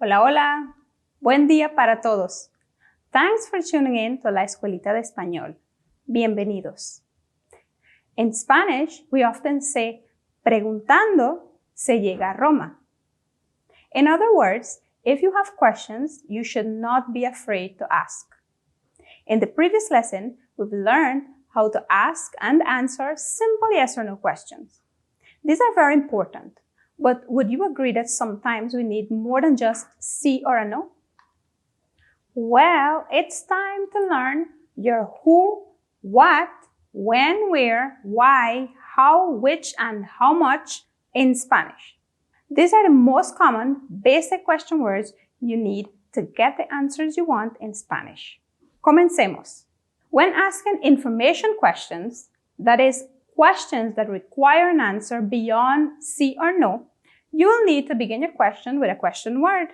Hola, hola. Buen día para todos. Thanks for tuning in to la Escuelita de Español. Bienvenidos. In Spanish, we often say, preguntando se llega a Roma. In other words, if you have questions, you should not be afraid to ask. In the previous lesson, we've learned how to ask and answer simple yes or no questions. These are very important, but would you agree that sometimes we need more than just sí or a no? Well, it's time to learn your who, what, when, where, why, how, which, and how much in Spanish. These are the most common basic question words you need to get the answers you want in Spanish. Comencemos. When asking information questions, that is, questions that require an answer beyond sí or no, you will need to begin your question with a question word.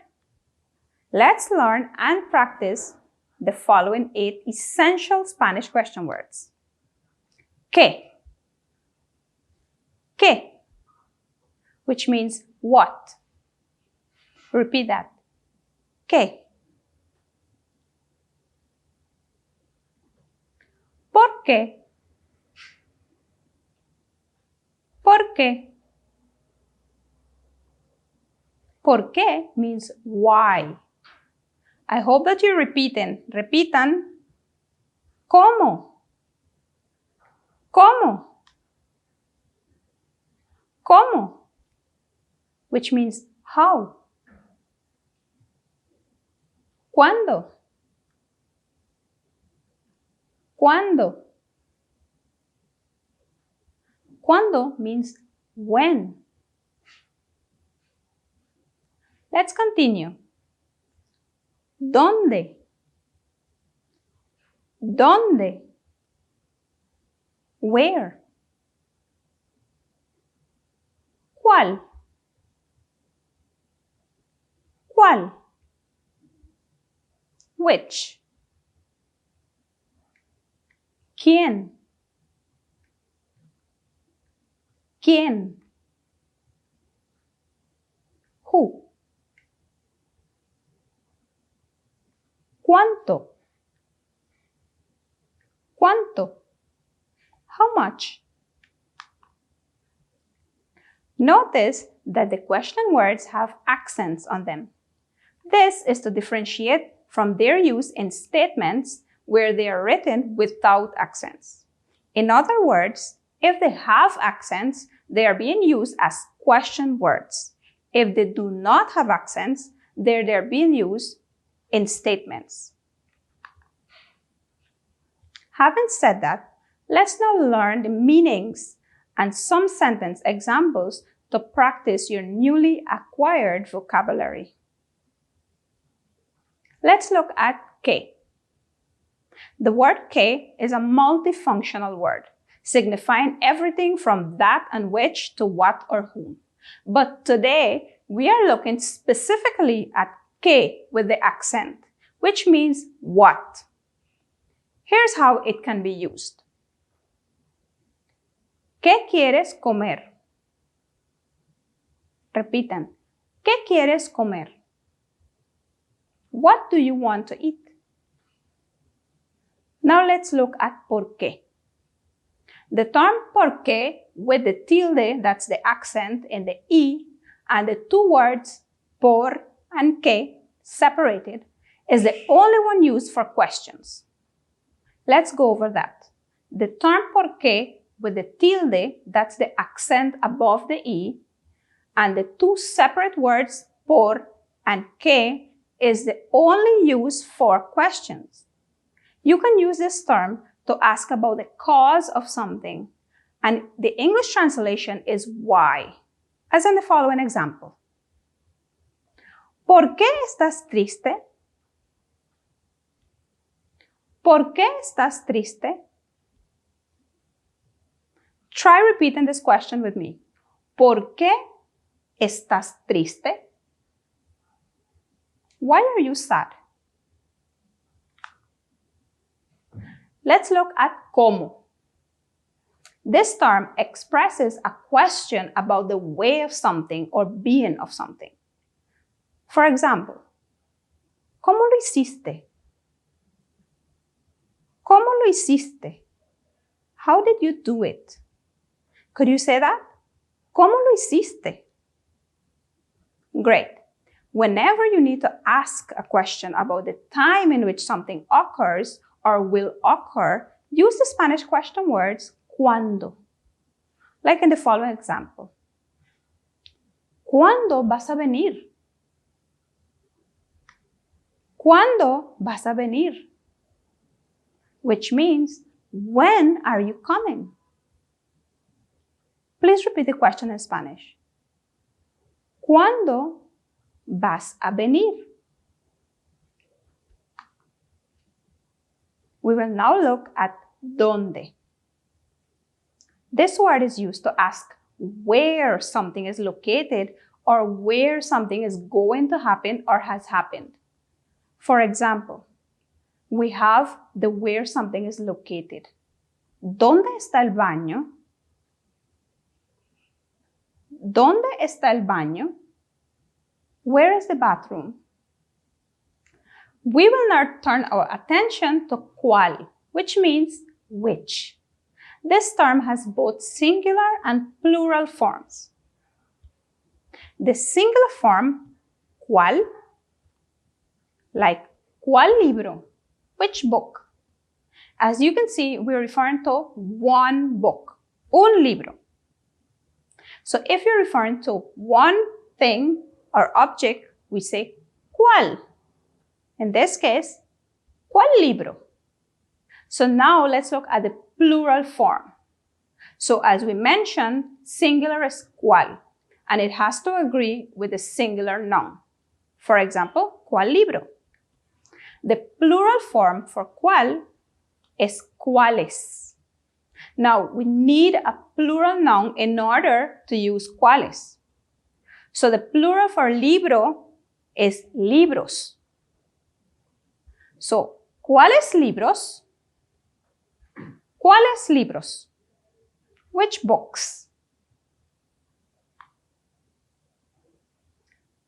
Let's learn and practice the following 8 essential Spanish question words. ¿Qué? ¿Qué? Which means what. Repeat that. ¿Qué? ¿Por qué? ¿Por qué? ¿Por qué means why. I hope that you're repeating. Repitan. ¿Cómo? ¿Cómo? ¿Cómo? Which means how. ¿Cuándo? ¿Cuándo? ¿Cuándo means when. Let's continue. ¿Dónde? ¿Dónde? Where? ¿Cuál? ¿Cuál? Which? ¿Quién? ¿Quién? Who? ¿Cuánto? ¿Cuánto? How much? Notice that the question words have accents on them. This is to differentiate from their use in statements where they are written without accents. In other words, if they have accents, they are being used as question words. If they do not have accents, they're being used in statements. Having said that, let's now learn the meanings and some sentence examples to practice your newly acquired vocabulary. Let's look at ¿qué? The word ¿qué is a multifunctional word, signifying everything from that and which to what or whom. But today, we are looking specifically at ¿qué with the accent, which means what. Here's how it can be used. ¿Qué quieres comer? Repitan. ¿Qué quieres comer? What do you want to eat? Now let's look at ¿por qué? The term ¿por qué with the tilde, that's the accent in the E, and the two words por and qué separated, is the only one used for questions. Let's go over that. The term ¿por qué with the tilde, that's the accent above the E, and the two separate words por and qué is the only use for questions. You can use this term to ask about the cause of something, and the English translation is why, as in the following example. ¿Por qué estás triste? ¿Por qué estás triste? Try repeating this question with me. ¿Por qué estás triste? Why are you sad? Let's look at ¿cómo? This term expresses a question about the way of something or being of something. For example, ¿cómo lo hiciste? ¿Cómo lo hiciste? How did you do it? Could you say that? ¿Cómo lo hiciste? Great. Whenever you need to ask a question about the time in which something occurs or will occur, use the Spanish question words cuándo. Like in the following example. ¿Cuándo vas a venir? ¿Cuándo vas a venir? Which means, when are you coming? Please repeat the question in Spanish. ¿Cuándo vas a venir? We will now look at dónde. This word is used to ask where something is located or where something is going to happen or has happened. For example, we have the where something is located. ¿Dónde está el baño? ¿Dónde está el baño? Where is the bathroom? We will now turn our attention to cuál, which means which. This term has both singular and plural forms. The singular form, cuál, like ¿cuál libro? Which book? As you can see, we're referring to one book, un libro. So if you're referring to one thing or object, we say ¿cuál? In this case, ¿cuál libro? So now let's look at the plural form. So as we mentioned, singular is ¿cuál? And it has to agree with the singular noun. For example, ¿cuál libro? The plural form for cuál is cuáles. Now, we need a plural noun in order to use cuáles. So the plural for libro is libros. So, ¿cuáles libros? ¿Cuáles libros? Which books?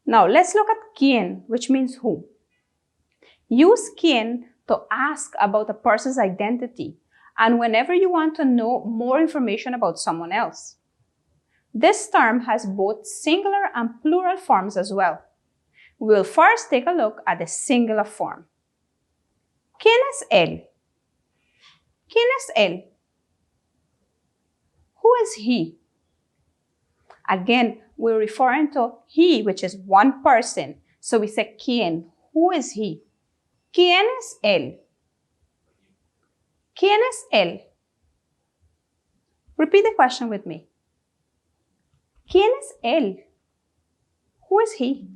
Now, let's look at quién, which means who. Use quién to ask about a person's identity and whenever you want to know more information about someone else. This term has both singular and plural forms as well. We will first take a look at the singular form. ¿Quién es él? ¿Quién es él? Who is he? Again, we're referring to he, which is one person. So we say quién. Who is he? ¿Quién es él? ¿Quién es él? Repeat the question with me. ¿Quién es él? Who is he?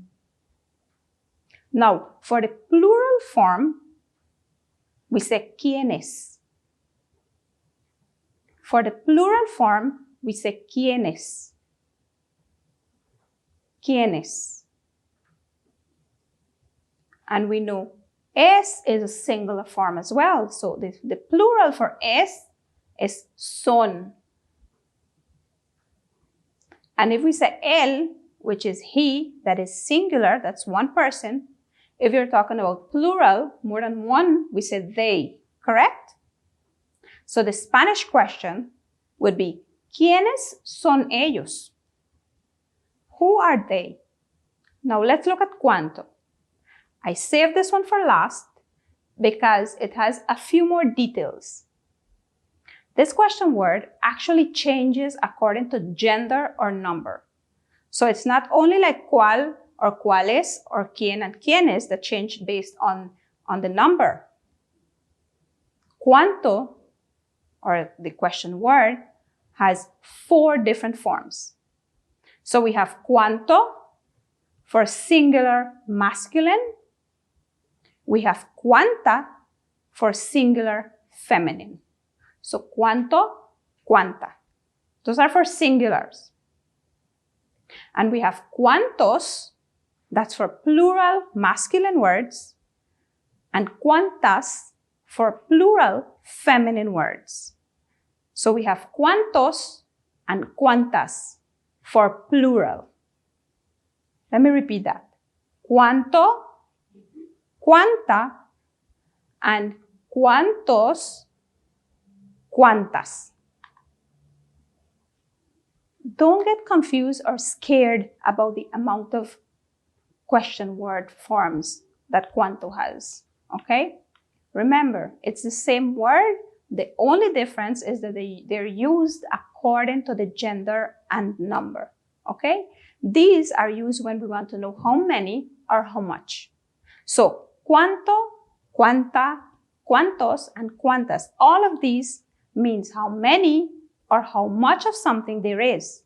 Now, for the plural form, we say quiénes. For the plural form, we say quiénes. ¿Quiénes? And we know es is a singular form as well. So the plural for es is son. And if we say él, which is he, that is singular, that's one person. If you're talking about plural, more than one, we say they, correct? So the Spanish question would be, ¿quiénes son ellos? Who are they? Now let's look at cuánto. I saved this one for last because it has a few more details. This question word actually changes according to gender or number. So it's not only like cuál or cuáles or quién and quiénes that change based on the number. Cuánto, or the question word, has 4 different forms. So we have cuánto for singular masculine. We have cuánta for singular feminine. So cuánto, cuánta. Those are for singulars. And we have cuántos, that's for plural masculine words, and cuántas for plural feminine words. So we have cuántos and cuántas for plural. Let me repeat that. cuánto, cuánta, and cuántos, cuántas. Don't get confused or scared about the amount of question word forms that cuánto has, okay? Remember, it's the same word. The only difference is that they're used according to the gender and number, okay? These are used when we want to know how many or how much. So, cuánto, cuánta, cuántos, and cuántas. All of these means how many or how much of something there is.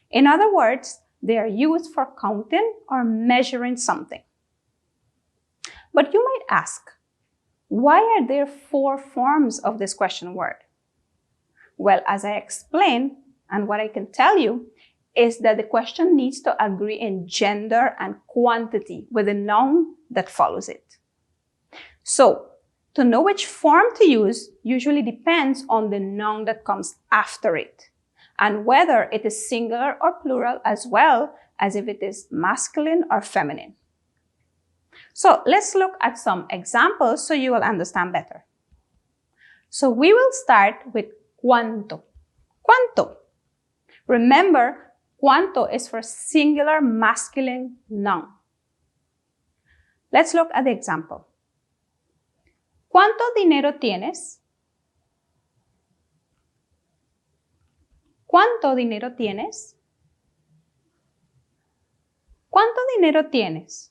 In other words, they are used for counting or measuring something. But you might ask, why are there 4 forms of this question word? Well, as I explained, and what I can tell you, is that the question needs to agree in gender and quantity with the noun that follows it. So, to know which form to use usually depends on the noun that comes after it, and whether it is singular or plural, as well as if it is masculine or feminine. So let's look at some examples so you will understand better. So we will start with cuánto. Cuánto. Remember, cuánto is for singular masculine noun. Let's look at the example. ¿Cuánto dinero tienes? ¿Cuánto dinero tienes? ¿Cuánto dinero tienes?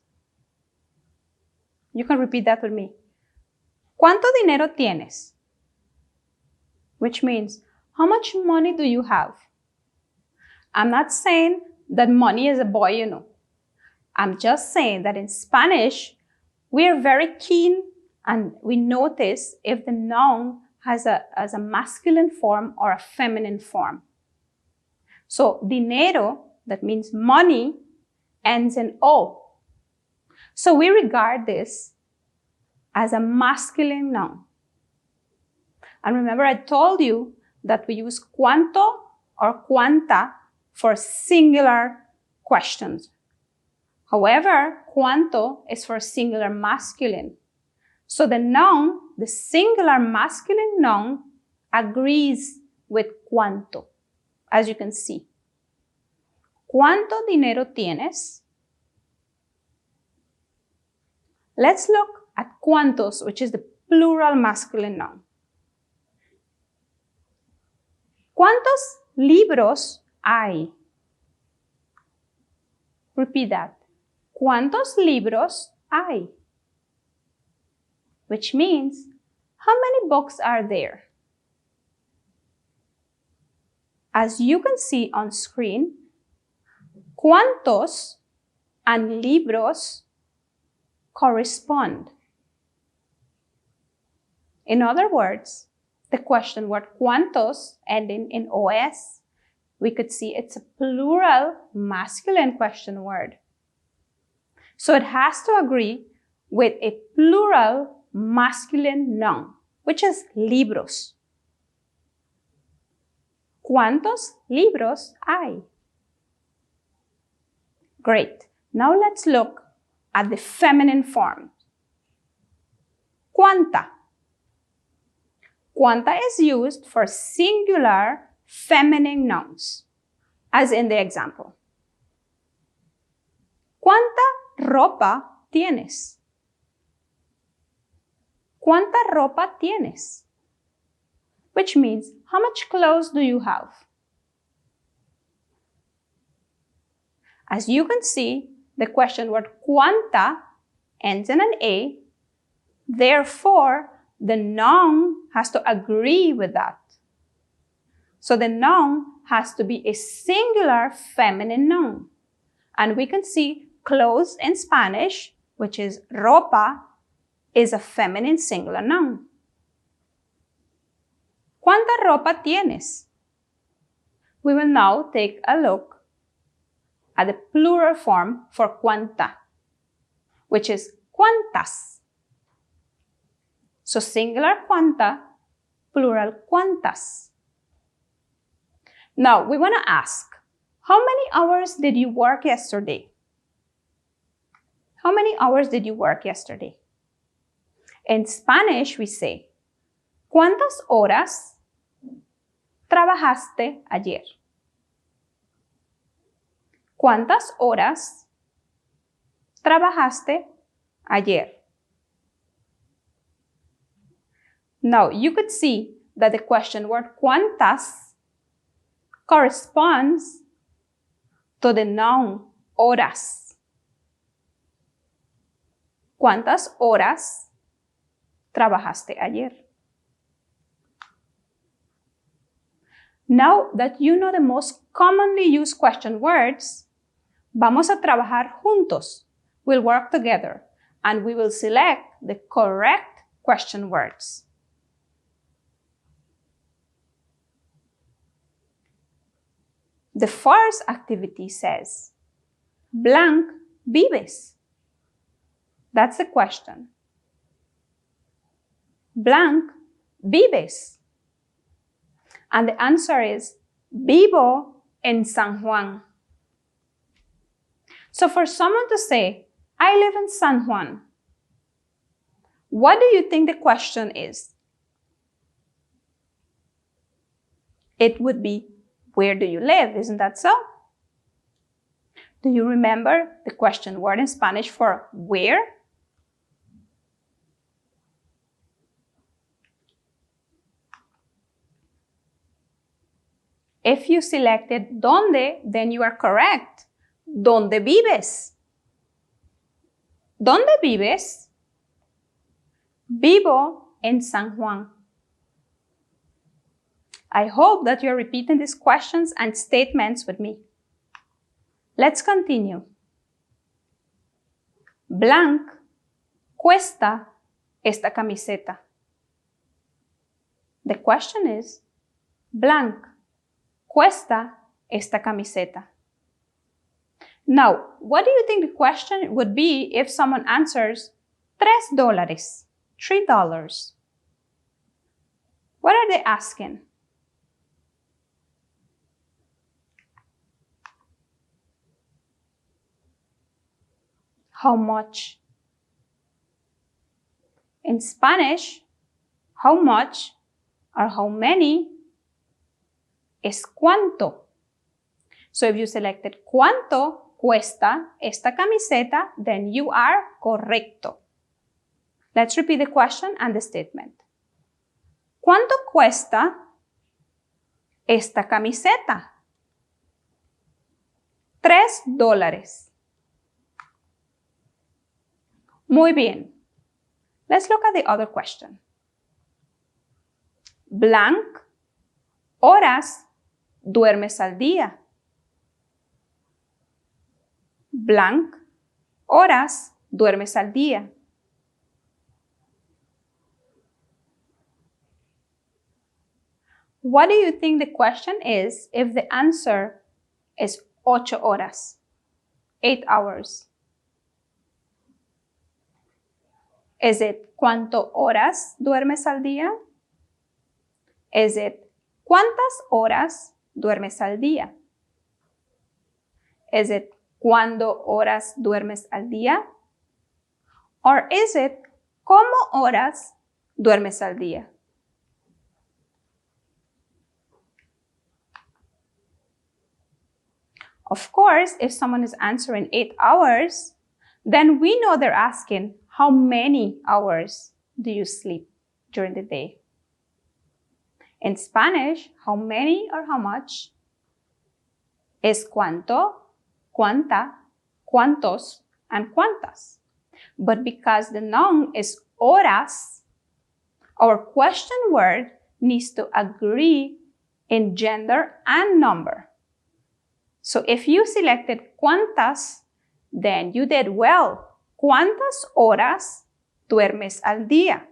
You can repeat that with me. ¿Cuánto dinero tienes? Which means, how much money do you have? I'm not saying that money is a boy, you know. I'm just saying that in Spanish, we are very keen and we notice if the noun has a masculine form or a feminine form. So, dinero, that means money, ends in O. So, we regard this as a masculine noun. And remember, I told you that we use cuánto or cuánta for singular questions. However, cuánto is for singular masculine. So the noun, the singular masculine noun, agrees with cuánto, as you can see. ¿Cuánto dinero tienes? Let's look at cuántos, which is the plural masculine noun. ¿Cuántos libros hay? Repeat that. ¿Cuántos libros hay? Which means, how many books are there? As you can see on screen, cuántos and libros correspond. In other words, the question word cuántos ending in OS, we could see it's a plural masculine question word. So it has to agree with a plural masculine noun, which is libros. ¿Cuántos libros hay? Great. Now let's look at the feminine form. ¿Cuánta? ¿Cuánta is used for singular feminine nouns, as in the example. ¿Cuánta ropa tienes? ¿Cuánta ropa tienes? Which means, how much clothes do you have? As you can see, the question word cuánta ends in an A. Therefore, the noun has to agree with that. So the noun has to be a singular feminine noun. And we can see clothes in Spanish, which is ropa, is a feminine singular noun. ¿Cuánta ropa tienes? We will now take a look at the plural form for cuánta, which is cuántas. So singular cuánta, plural cuántas. Now we want to ask, how many hours did you work yesterday? How many hours did you work yesterday? In Spanish, we say, ¿cuántas horas trabajaste ayer? ¿Cuántas horas trabajaste ayer? Now, you could see that the question word cuántas corresponds to the noun horas. ¿Cuántas horas trabajaste ayer? Now that you know the most commonly used question words, vamos a trabajar juntos. We'll work together and we will select the correct question words. The first activity says, blank vives? That's the question. Blank vives? And the answer is, vivo en San Juan. So for someone to say, I live in San Juan, what do you think the question is? It would be, where do you live? Isn't that so? Do you remember the question word in Spanish for where? If you selected donde, then you are correct. ¿Dónde vives? ¿Dónde vives? Vivo en San Juan. I hope that you're repeating these questions and statements with me. Let's continue. Blanc cuesta esta camiseta. The question is, blanc cuesta esta camiseta. Now, what do you think the question would be if someone answers $3, $3? What are they asking? How much? In Spanish, how much or how many es cuánto. So if you selected cuánto cuesta esta camiseta, then you are correcto. Let's repeat the question and the statement. ¿Cuánto cuesta esta camiseta? $3. Muy bien. Let's look at the other question. Blanc horas duermes al día? Blanc horas duermes al día? What do you think the question is if the answer is 8 horas, 8 hours? Is it cuánto horas duermes al día? Is it cuántas horas duermes al día? Is it cuándo horas duermes al día? Or is it cómo horas duermes al día? Of course, if someone is answering 8 hours, then we know they're asking, how many hours do you sleep during the day? In Spanish, how many or how much es cuánto, cuánta, cuántos, and cuántas. But because the noun is horas, our question word needs to agree in gender and number. So if you selected cuántas, then you did well. ¿Cuántas horas duermes al día?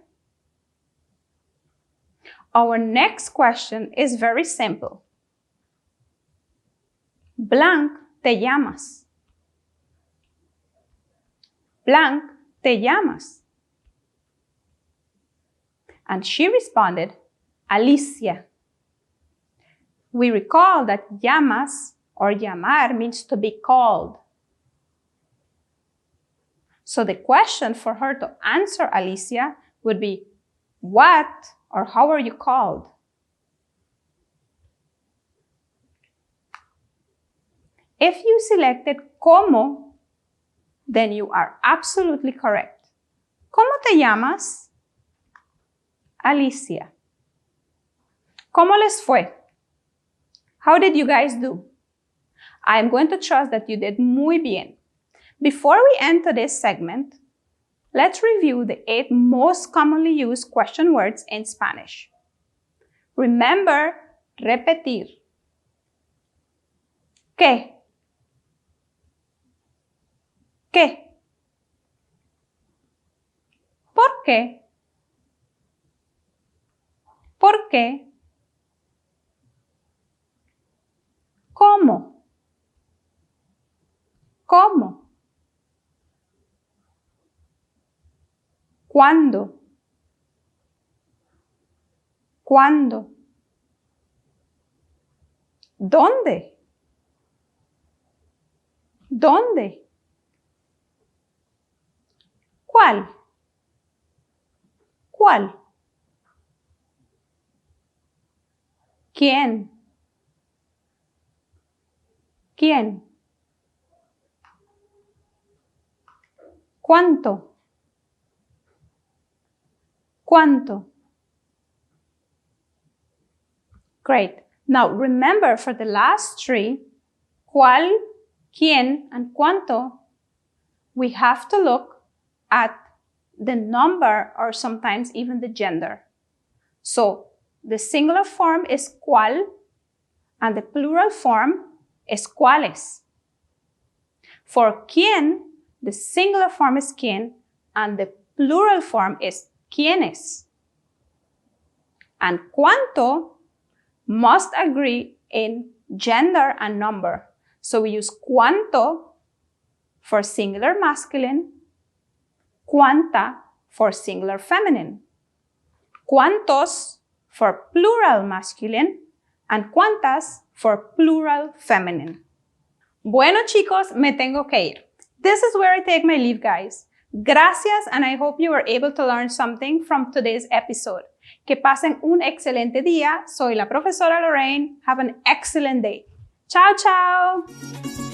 Our next question is very simple. Blanc te llamas? Blanc te llamas? And she responded, Alicia. We recall that llamas or llamar means to be called. So the question for her to answer Alicia would be, what or how are you called? If you selected ¿cómo?, then you are absolutely correct. ¿Cómo te llamas? Alicia. ¿Cómo les fue? How did you guys do? I'm going to trust that you did muy bien. Before we enter this segment, let's review the 8 most commonly used question words in Spanish. Remember, repetir. ¿Qué? ¿Qué? ¿Por qué? ¿Por qué? ¿Cómo? ¿Cómo? ¿Cuándo? ¿Cuándo? ¿Dónde? ¿Dónde? ¿Cuál? ¿Cuál? ¿Quién? ¿Quién? ¿Cuánto? ¿Cuánto? Great. Now remember, for the last 3, ¿cuál, quién, and cuánto, we have to look at the number or sometimes even the gender. So the singular form is cuál and the plural form is cuáles. For quién, the singular form is quién and the plural form is quiénes. And cuánto must agree in gender and number. So we use cuánto for singular masculine, cuánta for singular feminine, cuántos for plural masculine, and cuántas for plural feminine. Bueno, chicos, me tengo que ir. This is where I take my leave, guys. Gracias, and I hope you were able to learn something from today's episode. Que pasen un excelente día. Soy la profesora Lorraine. Have an excellent day. Ciao, ciao.